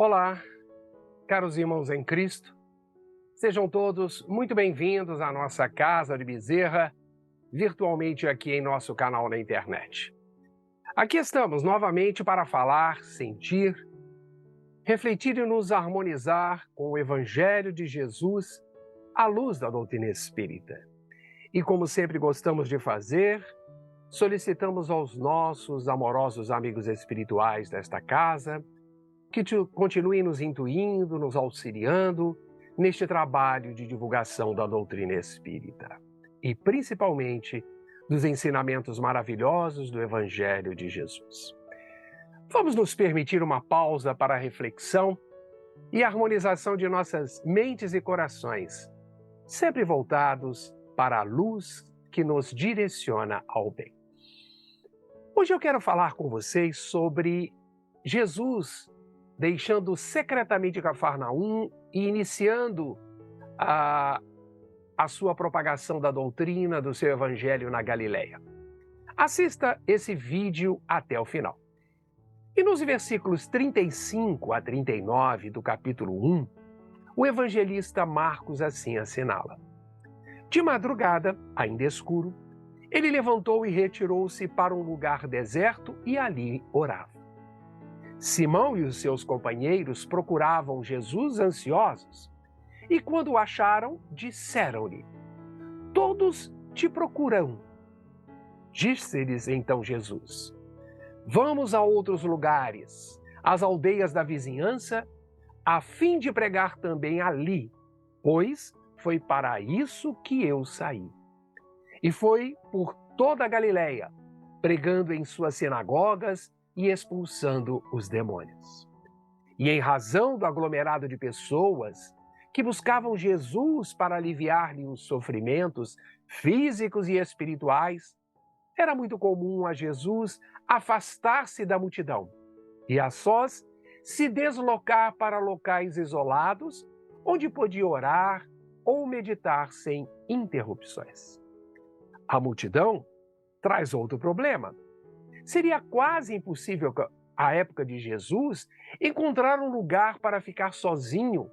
Olá, caros irmãos em Cristo, sejam todos muito bem-vindos à nossa Casa de Bezerra, virtualmente aqui em nosso canal na internet. Aqui estamos novamente para falar, sentir, refletir e nos harmonizar com o Evangelho de Jesus à luz da doutrina espírita. E como sempre gostamos de fazer, solicitamos aos nossos amorosos amigos espirituais desta casa que continuem nos intuindo, nos auxiliando neste trabalho de divulgação da doutrina espírita e principalmente dos ensinamentos maravilhosos do Evangelho de Jesus. Vamos nos permitir uma pausa para a reflexão e harmonização de nossas mentes e corações, sempre voltados para a luz que nos direciona ao bem. Hoje eu quero falar com vocês sobre Jesus deixando secretamente Cafarnaum e iniciando a sua propagação da doutrina do seu evangelho na Galileia. Assista esse vídeo até o final. E nos versículos 35 a 39 do capítulo 1, o evangelista Marcos assim assinala: De madrugada, ainda escuro, ele levantou e retirou-se para um lugar deserto e ali orava. Simão e os seus companheiros procuravam Jesus ansiosos, e quando o acharam, disseram-lhe: Todos te procuram. Disse-lhes então Jesus: Vamos a outros lugares, às aldeias da vizinhança, a fim de pregar também ali, pois foi para isso que eu saí. E foi por toda a Galileia, pregando em suas sinagogas e expulsando os demônios. E em razão do aglomerado de pessoas que buscavam Jesus para aliviar-lhe os sofrimentos físicos e espirituais, era muito comum a Jesus afastar-se da multidão e a sós se deslocar para locais isolados onde podia orar ou meditar sem interrupções. A multidão traz outro problema. Seria quase impossível, à época de Jesus, encontrar um lugar para ficar sozinho,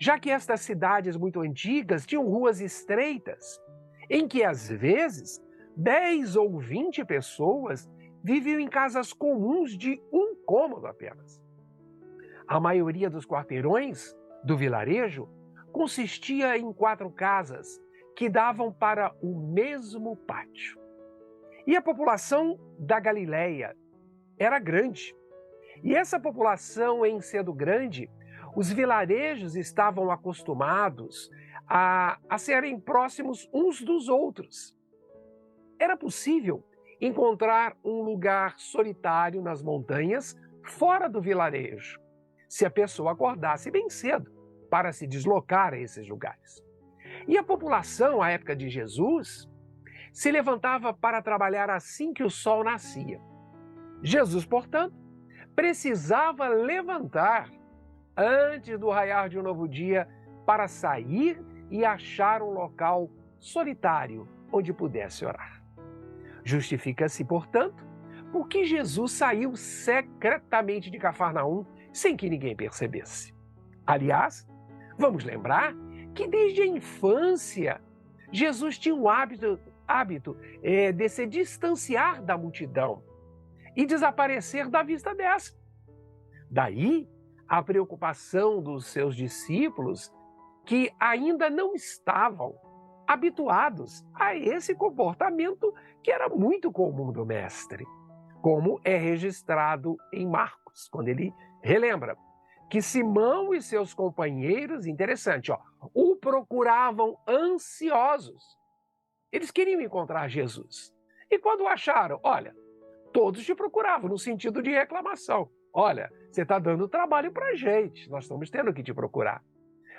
já que estas cidades muito antigas tinham ruas estreitas, em que, às vezes, 10 ou 20 pessoas viviam em casas comuns de um cômodo apenas. A maioria dos quarteirões do vilarejo consistia em 4 casas que davam para o mesmo pátio. E a população da Galileia era grande. E essa população, em sendo grande, os vilarejos estavam acostumados a serem próximos uns dos outros. Era possível encontrar um lugar solitário nas montanhas, fora do vilarejo, se a pessoa acordasse bem cedo para se deslocar a esses lugares. E a população, à época de Jesus, se levantava para trabalhar assim que o sol nascia. Jesus, portanto, precisava levantar antes do raiar de um novo dia para sair e achar um local solitário onde pudesse orar. Justifica-se, portanto, porque Jesus saiu secretamente de Cafarnaum sem que ninguém percebesse. Aliás, vamos lembrar que desde a infância Jesus tinha o hábito de se distanciar da multidão e desaparecer da vista dessa. Daí a preocupação dos seus discípulos, que ainda não estavam habituados a esse comportamento que era muito comum do Mestre, como é registrado em Marcos, quando ele relembra que Simão e seus companheiros, interessante, o procuravam ansiosos. Eles queriam encontrar Jesus. E quando o acharam, olha, todos te procuravam, no sentido de reclamação. Olha, você está dando trabalho para a gente, nós estamos tendo que te procurar.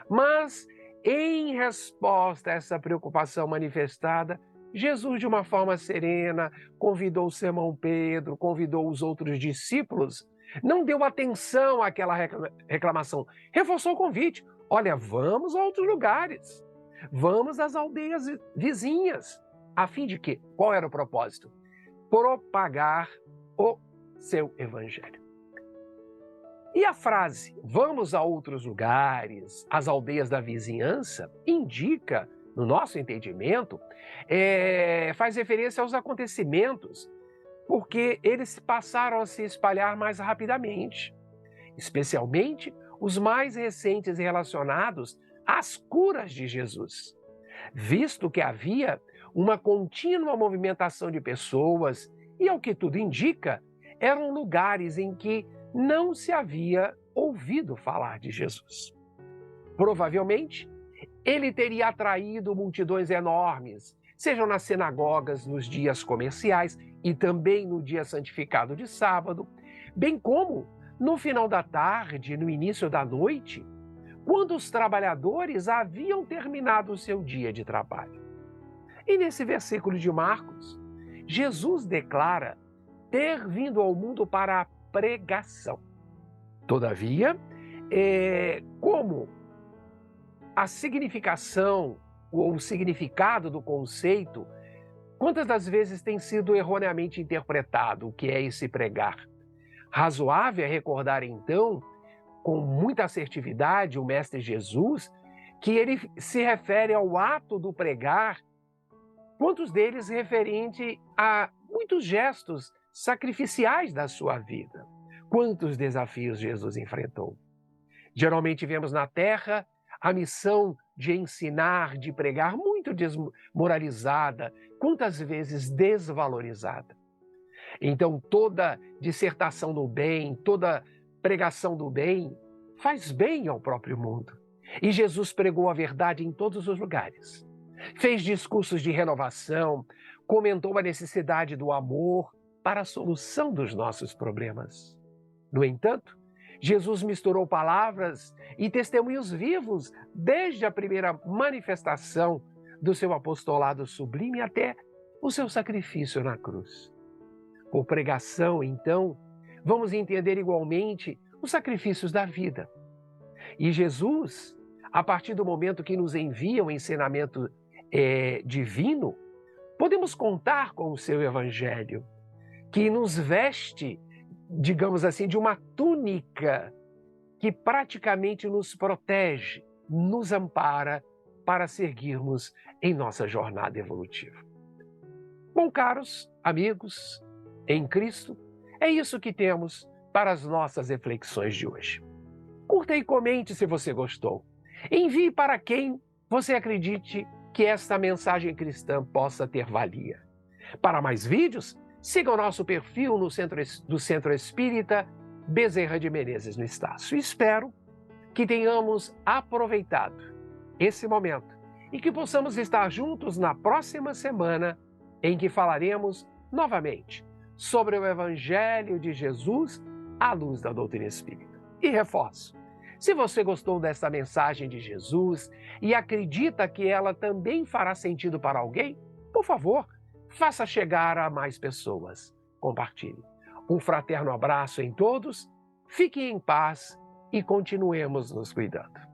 Mas, em resposta a essa preocupação manifestada, Jesus, de uma forma serena, convidou Simão Pedro, convidou os outros discípulos, não deu atenção àquela reclamação, reforçou o convite. Olha, vamos a outros lugares. Vamos às aldeias vizinhas. A fim de quê? Qual era o propósito? Propagar o seu evangelho. E a frase "vamos a outros lugares, às aldeias da vizinhança", indica, no nosso entendimento, faz referência aos acontecimentos, porque eles passaram a se espalhar mais rapidamente, especialmente os mais recentes relacionados às curas de Jesus, visto que havia uma contínua movimentação de pessoas e, ao que tudo indica, eram lugares em que não se havia ouvido falar de Jesus. Provavelmente, ele teria atraído multidões enormes, sejam nas sinagogas nos dias comerciais e também no dia santificado de sábado, bem como no final da tarde, no início da noite, quando os trabalhadores haviam terminado o seu dia de trabalho. E nesse versículo de Marcos, Jesus declara ter vindo ao mundo para a pregação. Todavia, como a significação ou o significado do conceito, quantas das vezes tem sido erroneamente interpretado o que é esse pregar? Razoável é recordar, então, com muita assertividade, o Mestre Jesus, que ele se refere ao ato do pregar, quantos deles referente a muitos gestos sacrificiais da sua vida. Quantos desafios Jesus enfrentou. Geralmente vemos na Terra a missão de ensinar, de pregar, muito desmoralizada, quantas vezes desvalorizada. Então, toda dissertação do bem, toda pregação do bem, faz bem ao próprio mundo. E Jesus pregou a verdade em todos os lugares. Fez discursos de renovação, comentou a necessidade do amor para a solução dos nossos problemas. No entanto, Jesus misturou palavras e testemunhos vivos desde a primeira manifestação do seu apostolado sublime até o seu sacrifício na cruz. Por pregação, então, vamos entender igualmente os sacrifícios da vida. E Jesus, a partir do momento que nos envia o ensinamento divino, podemos contar com o seu evangelho, que nos veste, digamos assim, de uma túnica que praticamente nos protege, nos ampara para seguirmos em nossa jornada evolutiva. Bom, caros amigos em Cristo, é isso que temos para as nossas reflexões de hoje. Curta e comente se você gostou. Envie para quem você acredite que esta mensagem cristã possa ter valia. Para mais vídeos, siga o nosso perfil do Centro Espírita Bezerra de Menezes no Estácio. Espero que tenhamos aproveitado esse momento e que possamos estar juntos na próxima semana, em que falaremos novamente sobre o Evangelho de Jesus à luz da doutrina espírita. E reforço, se você gostou desta mensagem de Jesus e acredita que ela também fará sentido para alguém, por favor, faça chegar a mais pessoas. Compartilhe. Um fraterno abraço em todos, fiquem em paz e continuemos nos cuidando.